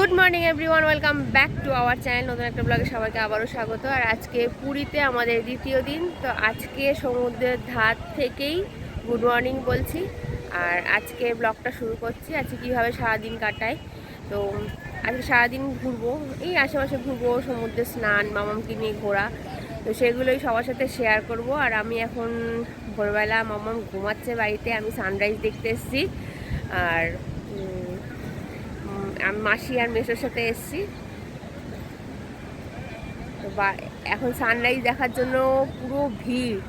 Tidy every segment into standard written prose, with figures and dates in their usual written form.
Good morning everyone, welcome back to our channel. নতুন একটা ব্লগে সবাইকে আবারও স্বাগত। আর আজকে পুরীতে আমাদের দ্বিতীয় দিন। তো আজকে সমুদ্রের ধার থেকেই গুড মর্নিং বলছি। আর আজকে ব্লগটা শুরু করছি আজকে কীভাবে সারাদিন কাটাই। তো আজকে সারাদিন ঘুরবো, এই আশেপাশে ঘুরবো, সমুদ্রে স্নান, মামামকে নিয়ে ঘোরা, তো সেগুলোই সবার সাথে শেয়ার করব। আর আমি এখন ভোরবেলা, মামাম ঘুমাচ্ছে বাড়িতে, আমি সানরাইজ দেখতে এসেছি। আর আমি মাসি আর মেসোর সাথে এসেছি। তো এখন সানরাইজ দেখার জন্য পুরো ভিড়।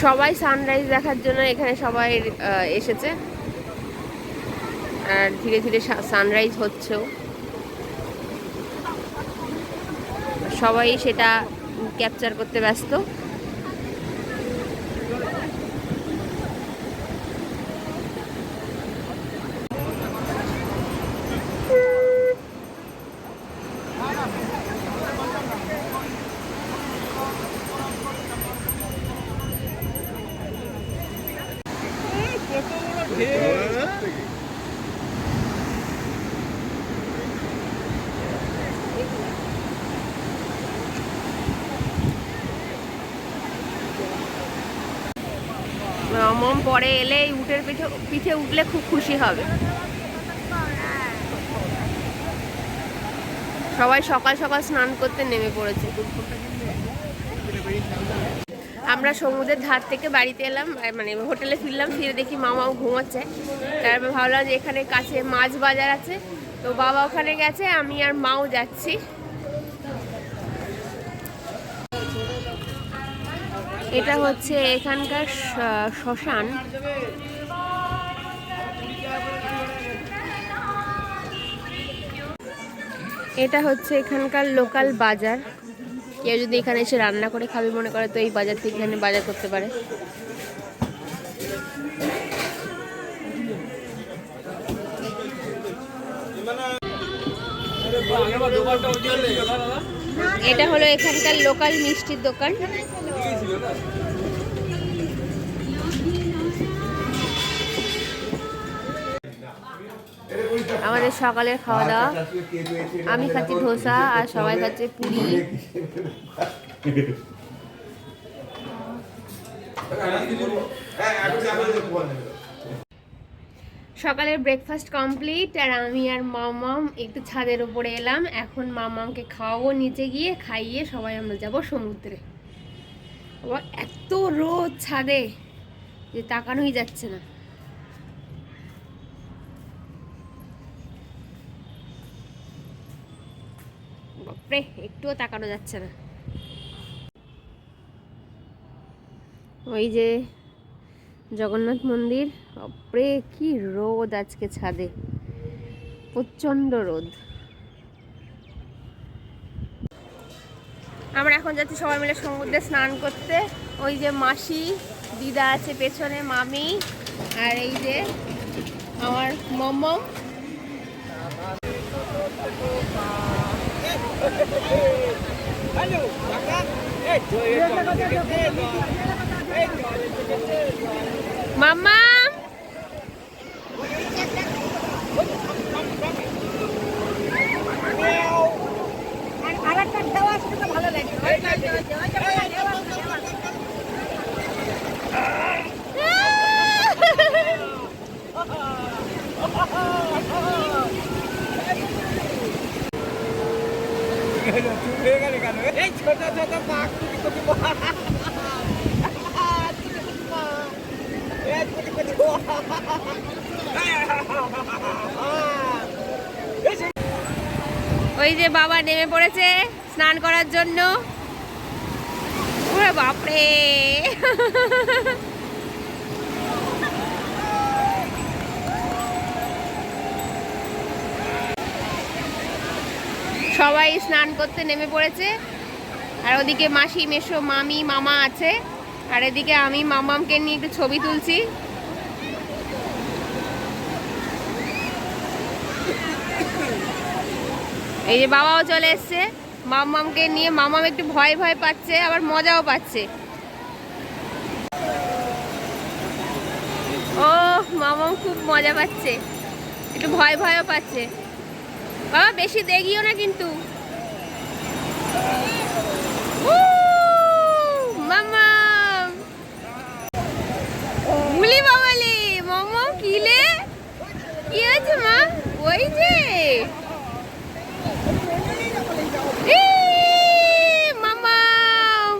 সবাই সানরাইজ দেখার জন্য এখানে সবাই এসেছে। আর ধীরে ধীরে সানরাইজ হচ্ছেও, সবাই সেটা ক্যাপচার করতে ব্যস্ত। মামাম পরে এলে এই উটের পিঠে উঠলে খুব খুশি হবে। সবাই সকাল সকাল স্নান করতে নেমে পড়েছে। আমরা সমুদ্রের ধার থেকে বাড়িতে এলাম, মানে হোটেলে ফিরলাম, ফিরে দেখি মামাও ঘুমাচ্ছে। তারপর ভাবলাম যে এখানে কাছে মাছ বাজার আছে, তো বাবা ওখানে গেছে, আমি আর মাও যাচ্ছি। এটা হচ্ছে এখানকার শ্মশান। এটা হচ্ছে এখানকার লোকাল বাজার। কেউ যদি এখানে এসে রান্না করে খাবে মনে করে, তো এই বাজার থেকে এখানে বাজার করতে পারে। এটা হলো এখানকার লোকাল মিষ্টির দোকান। আমাদের সকালের খাওয়া দাওয়া, আমি খাচ্ছি ধোসা আর সবাই খাচ্ছে পুরি। সকালের ব্রেকফাস্ট কমপ্লিট, আর আমি আর মামাম একটু ছাদের উপরে এলাম। এখন মামামকে খাওয়াবো, নিচে গিয়ে খাইয়ে সবাই আমরা যাব সমুদ্রে। আবার এত রোদ ছাদে যে তাকানোই যাচ্ছে না। বাপরে, একটুও তাকানো যাচ্ছে না। ওই যে জগন্নাথ মন্দির, বাপরে কি রোদ আজকে ছাদে, প্রচন্ড রোদ। আমরা এখন যাচ্ছি সবাই মিলে সমুদ্রে স্নান করতে। ওই যে মাসি, দিদা আছে পেছনে, মামি, আর এই যে আমার মম্মম। মাম্মা ভালো লাগে। ছোট ছোট পাক ওই যে বাবা নেমে পড়েছে স্নান করার জন্য। ওরে বাপরে, সবাই স্নান করতে নেমে পড়েছে। আর ওদিকে মাসি, মেসো, মামি, মামা আছে। আর এদিকে আমি মামামকে নিয়ে একটু ছবি তুলছি। এই যে বাবাও চলে এসছে মাম্মামকে নিয়ে। মাম্মাম একটু ভয় ভয় পাচ্ছে, আবার মজাও পাচ্ছে। ও মাম্মাম খুব মজা পাচ্ছে, একটু ভয় ভয়ও পাচ্ছে। বাবা বেশি দেখিও না কিন্তু। মাম্মাম গুলি বাবালে, মাম্মাম কিলে কি আছে মা? ওই যে মাম্মাম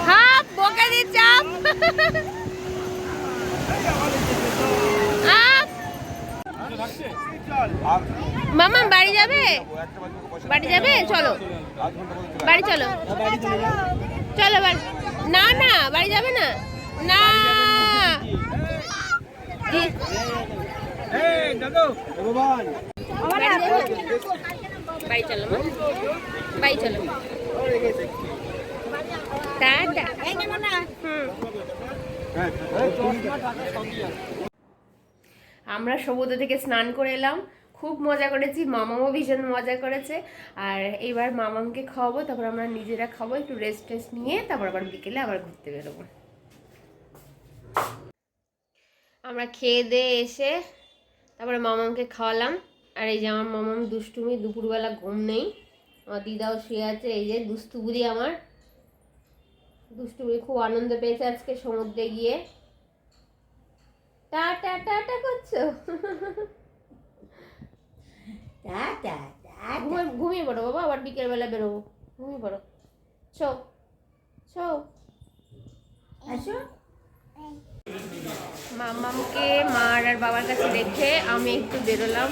হাপ বকা দিয়ে চাপ। মামা বাড়ি যাবে? বাড়ি যাবে? চলো বাড়ি চলো, চলো বাড়ি। না না বাড়ি যাবে না, না বাড়ি চলো মা, বাড়ি চলো। টাটা। আমরা সমুদ্র থেকে স্নান করে এলাম, খুব মজা করেছি, মামামও ভীষণ মজা করেছে। আর এবার মামামকে খাওয়াবো, তারপর আমরা নিজেরা খাবো, একটু রেস্ট টেস্ট নিয়ে তারপর আবার বিকেলে আবার ঘুরতে বেরোবো। আমরা খেয়ে দিয়ে এসে তারপরে মামামকে খাওয়ালাম। আর এই যে আমার মামাম দুষ্টুমি, দুপুরবেলা ঘুম নেই, আমার দিদাও শুয়ে আছে। এই যে দুষ্টুবুড়ি, আমার দুষ্টুবুড়ি খুব আনন্দ পেয়েছে আজকে সমুদ্রে গিয়ে। টাটা টাটা করছো? ঘুমিয়ে পড়ো বাবা, আবার বিকেল বেলা বেরোবো, ঘুমিয়ে পড়ো। ছো ছো আসো। মামামকে মার আর বাবার কাছে রেখে আমি একটু বেরোলাম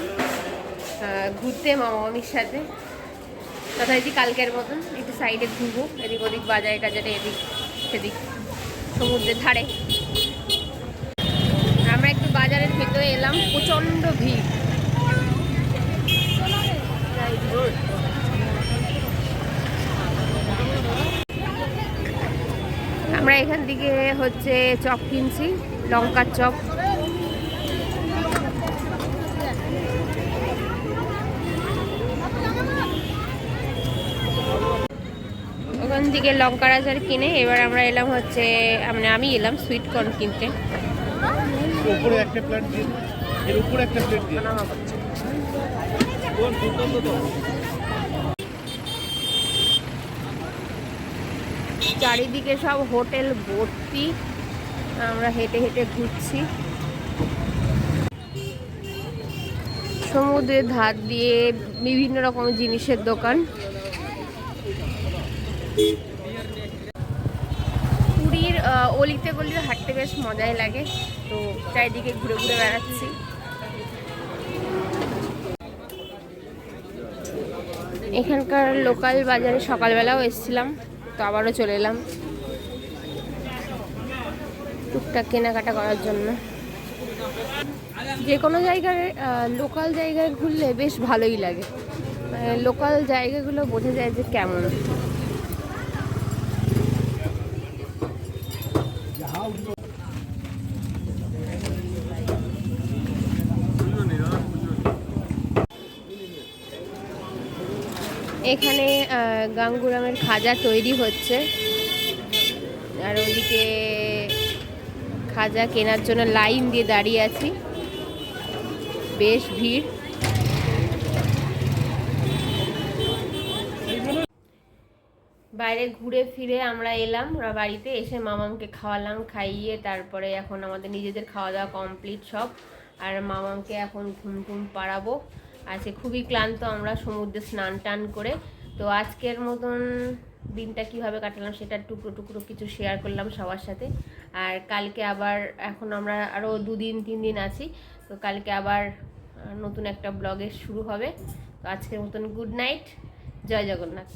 ঘুরতে মামামির সাথে। তথাপি কালকের মতন একটু সাইডে ঘুরবো, এদিক ওদিক বাজারে টাজারে, এদিক সেদিক সমুদ্রের ধারে। আমরা একটু বাজারের ভেতরে এলাম, প্রচণ্ড ভিড়। আমরা এখান থেকে হচ্ছে চপ কিনছি, লঙ্কার চপ। ওখান থেকে লঙ্কার আচার কিনে এবার আমরা এলাম হচ্ছে, মানে আমি এলাম সুইট কর্ন কিনতে। উপরে একটা প্লেট দিয়ে, এর উপরে একটা প্লেট দিয়ে। চারিদিকে সব হোটেল ভর্তি, আমরা হেঁটে হেঁটে ঘুরছি। সমুদ্রের ধার দিয়ে বিভিন্ন রকমের জিনিসের দোকান। পুরীর অলিতে গলিতে হাঁটতে বেশ মজাই লাগে, তো চারিদিকে ঘুরে ঘুরে বেড়াচ্ছি। এখানকার লোকাল বাজারে সকালবেলাও এসেছিলাম, তো আবারও চলে এলাম টুকটাক কেনাকাটা করার জন্য। যে কোনো জায়গায় লোকাল জায়গায় ঘুরলে বেশ ভালোই লাগে, লোকাল জায়গাগুলো বোঝা যায় যে কেমন। এখানে গাঙ্গুরামের খাজা তৈরি হচ্ছে, আর ওদিকে খাজা কেনার জন্য লাইন দিয়ে দাঁড়িয়ে আছি, বেশ ভিড়। বাইরে ঘুরে ফিরে আমরা এলাম বাড়িতে, এসে মামামকে খাওয়ালাম, খাইয়ে তারপরে এখন আমাদের নিজেদের খাওয়া দাওয়া কমপ্লিট সব। আর মামামকে এখন ঘুম ঘুম পাড়াবো। আজকে খুবই ক্লান্ত আমরা সমুদ্রে স্নান টান করে। তো আজকের মতন দিনটা কিভাবে কাটালাম সেটা টুকরো টুকরো কিছু শেয়ার করলাম সবার সাথে। আর কালকে আবার, এখন আমরা আরও 2-3 দিন আছি, তো কালকে আবার নতুন একটা ব্লগের শুরু হবে। তো আজকের মতন গুড নাইট, জয় জগন্নাথ।